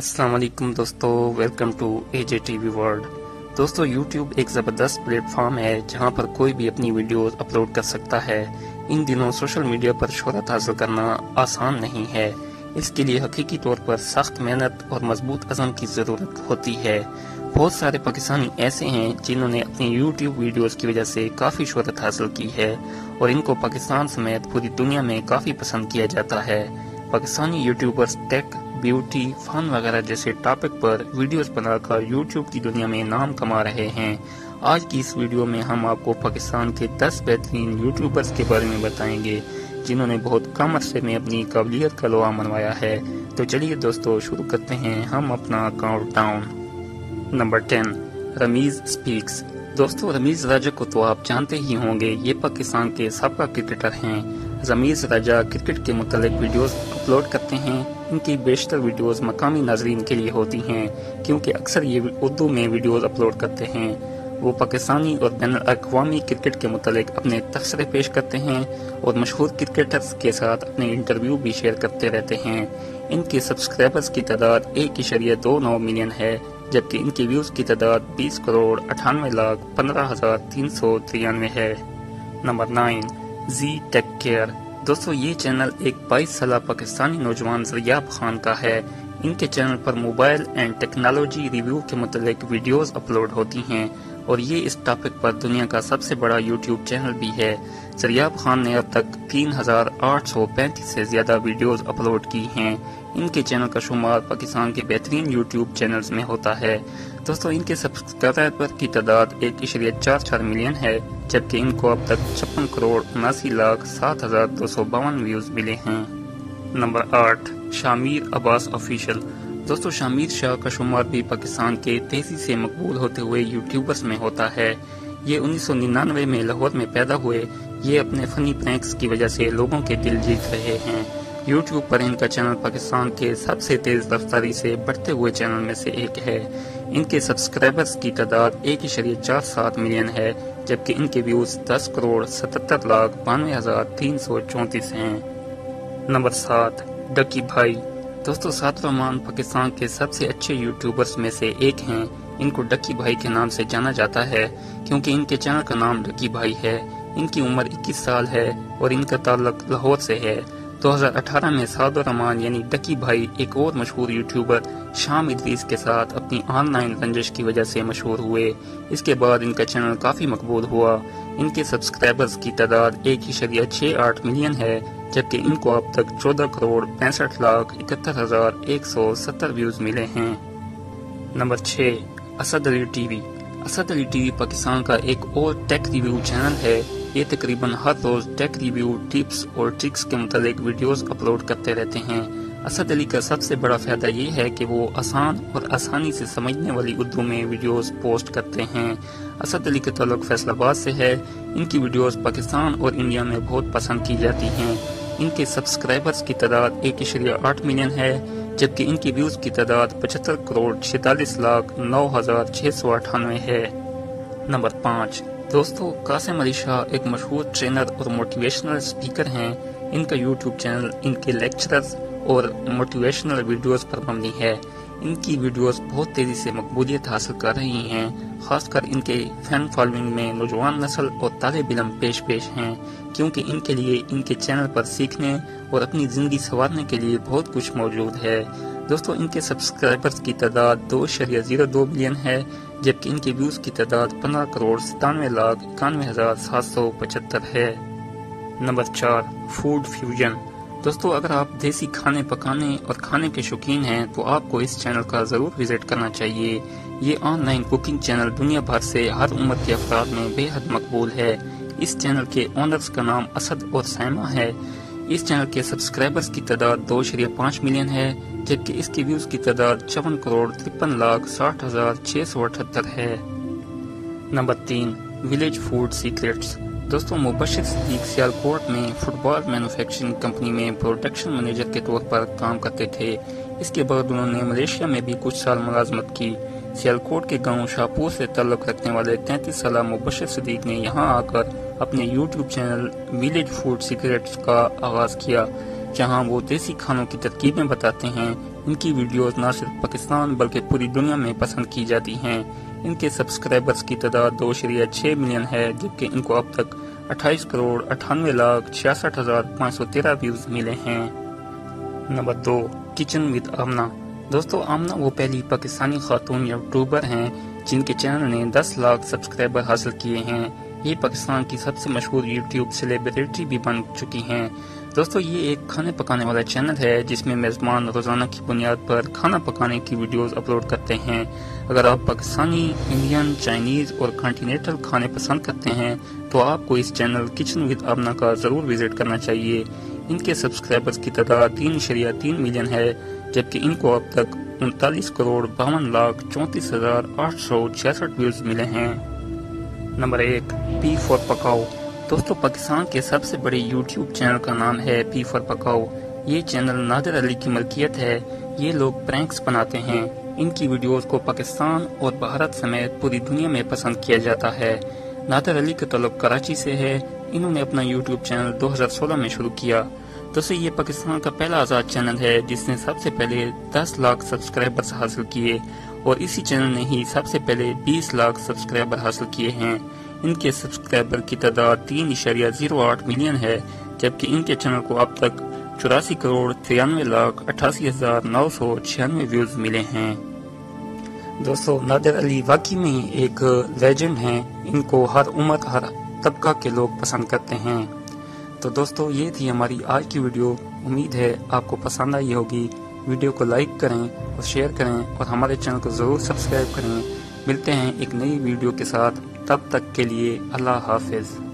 السلام علیکم دوستو، ویلکم ٹو AJTV ورلڈ۔ دوستو یوٹیوب ایک زبردست پلیٹ فارم ہے جہاں پر کوئی بھی اپنی ویڈیوز اپلوڈ کر سکتا ہے۔ ان دنوں سوشل میڈیا پر شہرت حاصل کرنا آسان نہیں ہے، اس کے لیے حقیقی طور پر سخت محنت اور مضبوط عزم کی ضرورت ہوتی ہے۔ بہت سارے پاکستانی ایسے ہیں جنہوں نے اپنی یوٹیوب ویڈیوز کی وجہ سے کافی شہرت حاصل کی ہے اور ان کو پاکستان سمیت پوری دنیا میں کافی پسند کیا جاتا ہے۔ پاکستانی یوٹیوبرز ٹیک، بیوٹی، فن وغیرہ جیسے ٹاپک پر ویڈیوز بنا کر یوٹیوب کی دنیا میں نام کما رہے ہیں۔ آج کی اس ویڈیو میں ہم آپ کو پاکستان کے 10 بہترین یوٹیوبرز کے بارے میں بتائیں گے جنہوں نے بہت کم عرصے میں اپنی قابلیت کا لوہا منوایا ہے۔ تو چلیے دوستو شروع کرتے ہیں ہم اپنا count down. Number 10، Rameez speaks. دوستو رمیز راجہ کو تو آپ جانتے ہی ہوں گے، یہ پاکستان کے سابقہ کرکٹر ہیں۔ رمیز راجہ کرکٹ کے متعلق ویڈیوز اپلوڈ کرتے ہیں۔ ان کی بیشتر ویڈیوز مقامی ناظرین کے لیے ہوتی ہیں کیونکہ اکثر یہ اردو میں ویڈیوز اپلوڈ کرتے ہیں۔ وہ پاکستانی اور بین الاقوامی کرکٹ کے متعلق اپنے تبصرے پیش کرتے ہیں اور مشہور کرکٹرز کے ساتھ اپنے انٹرویو بھی شیئر کرتے رہتے ہیں۔ ان کے سبسکرائبرز کی تعداد 1.29 ملین ہے، جبکہ ان کے ویوز کی تعداد 20,98,15,393 ہے۔ نمبر 9، زی ٹیک کیئر۔ دوستو یہ چینل ایک 22 سالہ پاکستانی نوجوان زریاب خان کا ہے۔ ان کے channel per mobile and technology review کے متعلق ویڈیوز اپلوڈ ہوتی ہیں اور یہ اس ٹاپک پر دنیا کا سب سے بڑا یوٹیوب چینل بھی ہے۔ زریاب خان نے اب تک 3,835 سے زیادہ ویڈیوز اپلوڈ کی ہیں۔ ان کے چینل کا شمار پاکستان کے بہترین یوٹیوب چینلز میں ہوتا ہے۔ دوستو ان کے سبسکرائبر کی تعداد 1.44 ملین ہے، جبکہ ان کو اب تک 56,79,07,252 ویوز ملے ہیں۔ نمبر 8، شامیر عباس آفیشل۔ دوستو شامیر شاہ کا شمار بھی پاکستان کے تیزی سے مقبول ہوتے ہوئے یوٹیوبرز میں ہوتا ہے۔ یہ 1999 میں لاہور میں پیدا ہوئے۔ یہ اپنے فنی پرینکس کی وجہ سے لوگوں کے دل جیت رہے ہیں۔ یوٹیوب پر ان کا چینل پاکستان کے سب سے تیز رفتاری سے بڑھتے ہوئے چینل میں سے ایک ہے۔ ان کے سبسکرائبرز کی تعداد 1.47 ملین ہے، جبکہ ان کے ویوز 10,77,92,334 ہیں۔ نمبر 7، ڈکی بھائی۔ دوستو سات رحمان پاکستان کے سب سے اچھے یوٹیوبرز میں سے ایک ہیں۔ ان کو ڈکی بھائی کے نام سے جانا جاتا ہے کیونکہ ان کے چینل کا نام ڈکی بھائی ہے۔ ان کی عمر 21 سال ہے اور ان کا تعلق لاہور سے ہے۔ 2018 میں سعد الرحمان یعنی ڈکی بھائی ایک اور مشہور یوٹیوبر شام ادریس کے ساتھ اپنی آن لائن رنجش کی وجہ سے مشہور ہوئے۔ اس کے بعد ان کا چینل کافی مقبول ہوا۔ ان کے سبسکرائبرز کی تعداد 1.68 ملین ہے، جبکہ ان کو اب تک 14,65,71,170 ویوز ملے ہیں۔ نمبر 6، اسد علی ٹی وی۔ اسد علی ٹی وی پاکستان کا ایک اور ٹیک ریویو چینل ہے۔ یہ تقریباً ہر روز ٹیک ریویو، ٹپس اور ٹرکس کے متعلق ویڈیوز اپلوڈ کرتے رہتے ہیں۔ اسد علی کا سب سے بڑا فائدہ یہ ہے کہ وہ آسان اور آسانی سے سمجھنے والی اردو میں ویڈیوز پوسٹ کرتے ہیں۔ اسد علی کا تعلق فیصل آباد سے ہے۔ ان کی ویڈیوز پاکستان اور انڈیا میں بہت پسند کی جاتی ہیں۔ ان کے سبسکرائبرز کی تعداد 1.8 ملین ہے، جبکہ ان کی ویوز کی تعداد 75,46,09,698 ہے۔ نمبر 5، دوستو قاسم علی شاہ ایک مشہور ٹرینر اور موٹیویشنل اسپیکر ہیں۔ ان کا یوٹیوب چینل ان کے لیکچرز اور موٹیویشنل ویڈیوز پر مبنی ہے۔ ان کی ویڈیوز بہت تیزی سے مقبولیت حاصل کر رہی ہیں، خاص کر ان کے فین فالوئنگ میں نوجوان نسل اور طالب علم پیش ہیں، کیونکہ ان کے لیے ان کے چینل پر سیکھنے اور اپنی زندگی سنوارنے کے لیے بہت کچھ موجود ہے۔ دوستو ان کے سبسکرائبرز کی تعداد 2.02 ملین ہے، جبکہ ان کے ویوز کی تعداد 15,97,91,775 ہے۔ Number 4، food fusion. دوستو اگر آپ دیسی کھانے پکانے اور کھانے کے شوقین ہیں تو آپ کو اس چینل کا ضرور وزٹ کرنا چاہیے۔ یہ آن لائن کوکنگ چینل دنیا بھر سے ہر عمر کے افراد میں بے حد مقبول ہے۔ اس چینل کے اونرز کا نام اسد اور سائمہ ہے۔ اس چینل کے سبسکرائبرز کی تعداد 2.5 ملین ہے، جبکہ اس کے ویوز کی تعداد 54,53,60,678 ہے۔ Number 3، village food secrets. دوستو مبشر صدیق سیالکوٹ میں فٹ بال مینوفیکچرنگ کمپنی میں پروڈکشن مینیجر کے طور پر کام کرتے تھے۔ اس کے بعد انہوں نے ملیشیا میں بھی کچھ سال ملازمت کی۔ سیالکوٹ کے گاؤں شاہپور سے تعلق رکھنے والے 33 سالہ مبشر صدیق نے یہاں آ کر اپنے YouTube channel village food secrets کا آغاز کیا، جہاں وہ دیسی کھانوں کی ترکیبیں بتاتے ہیں۔ ان کی ویڈیوز نہ صرف پاکستان بلکہ پوری دنیا میں پسند کی جاتی ہیں۔ ان کے سبسکرائبرز کی تعداد 2.6 ملین ہے، جبکہ ان کو اب تک 28,98,66,513 ویوز ملے ہیں۔ Number 2، kitchen with Amna. دوستو، آمنہ وہ پہلی پاکستانی خاتون یوٹیوبر ہیں جن کے چینل نے 10 لاکھ سبسکرائبر حاصل کیے ہیں۔ یہ پاکستان کی سب سے مشہور یوٹیوب سیلیبریٹی بھی بن چکی ہیں۔ دوستو، یہ ایک کھانے پکانے والا چینل ہے جس میں میزبان روزانہ کی بنیاد پر کھانا پکانے کی ویڈیوز اپلوڈ کرتے ہیں۔ اگر آپ پاکستانی، انڈین، چائنیز اور کانٹینینٹل کھانے پسند کرتے ہیں تو آپ کو اس چینل کچن ود آمنہ کا ضرور وزٹ کرنا چاہیے۔ ان کے سبسکرائبرز کی تعداد 3.3 ملین ہے، جبکہ ان کو اب تک 39,52,34,866 ویوز ملے ہیں۔ نمبر 1، پی فار پکاؤ۔ دوستو، پاکستان کے سب سے بڑے یوٹیوب چینل کا نام ہے پی فار پکاؤ۔ یہ چینل نادر علی کی ملکیت ہے۔ یہ لوگ پرینکس بناتے ہیں۔ ان کی ویڈیوز کو پاکستان اور بھارت سمیت پوری دنیا میں پسند کیا جاتا ہے۔ نادر علی کا تعلق کراچی سے ہے۔ انہوں نے اپنا یوٹیوب چینل 2016 میں شروع کیا۔ دوستو، یہ پاکستان کا پہلا آزاد چینل ہے جس نے سب سے پہلے 10 لاکھ سبسکرائبرز حاصل کیے، اور اسی چینل نے ہی سب سے پہلے 20 لاکھ سبسکرائبر حاصل کیے ہیں۔ ان کے سبسکرائبر کی تعداد 3.08 ملین ہے، جبکہ ان کے چینل کو اب تک 84,93,88,996 ویوز ملے ہیں۔ دوستو، نادر علی واقعی میں ایک لیجنڈ ہیں۔ ان کو ہر عمر، ہر طبقہ کے لوگ پسند کرتے ہیں۔ تو دوستو، یہ تھی ہماری آج کی ویڈیو۔ امید ہے آپ کو پسند آئی ہوگی۔ ویڈیو کو لائک کریں اور شیئر کریں اور ہمارے چینل کو ضرور سبسکرائب کریں۔ ملتے ہیں ایک نئی ویڈیو کے ساتھ، تب تک کے لیے اللہ حافظ۔